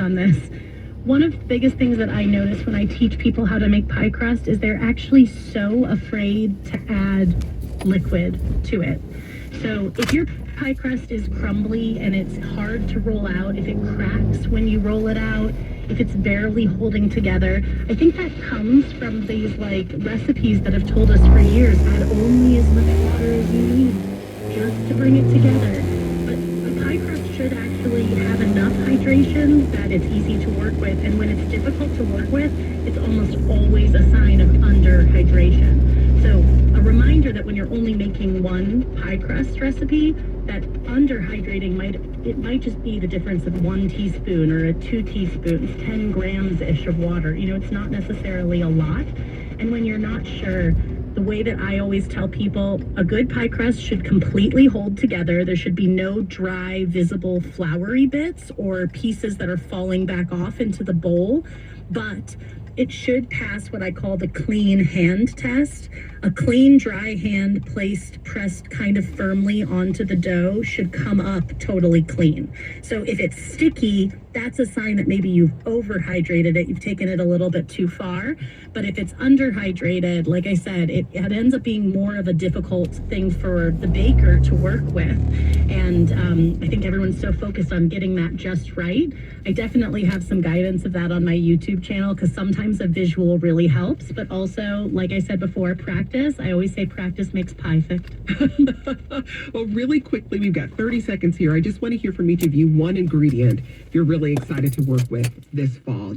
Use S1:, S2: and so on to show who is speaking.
S1: on this. One of the biggest things that I notice when I teach people how to make pie crust is they're actually so afraid to add liquid to it. So if your pie crust is crumbly and it's hard to roll out, if it cracks when you roll it out, if it's barely holding together, I think that comes from these recipes that have told us for years, add only as much water as you need just to bring it together. But a pie crust should actually have enough hydration that it's easy to work with, and when it's difficult to work with, it's almost always a sign of underhydration. So a reminder that when you're only making one pie crust recipe, that underhydrating might just be the difference of 1 teaspoon or 2 teaspoons, 10 grams-ish of water. It's not necessarily a lot. And when you're not sure, the way that I always tell people, a good pie crust should completely hold together. There should be no dry, visible, floury bits or pieces that are falling back off into the bowl, but it should pass what I call the clean hand test. A clean, dry hand pressed kind of firmly onto the dough should come up totally clean. So if it's sticky, that's a sign that maybe you've overhydrated it, you've taken it a little bit too far. But if it's underhydrated, like I said, it ends up being more of a difficult thing for the baker to work with. And I think everyone's so focused on getting that just right. I definitely have some guidance of that on my YouTube channel, because sometimes a visual really helps, but also, like I said before, practice. I always say practice makes perfect.
S2: Well, really quickly, we've got 30 seconds here. I just want to hear from each of you one ingredient you're really excited to work with this fall.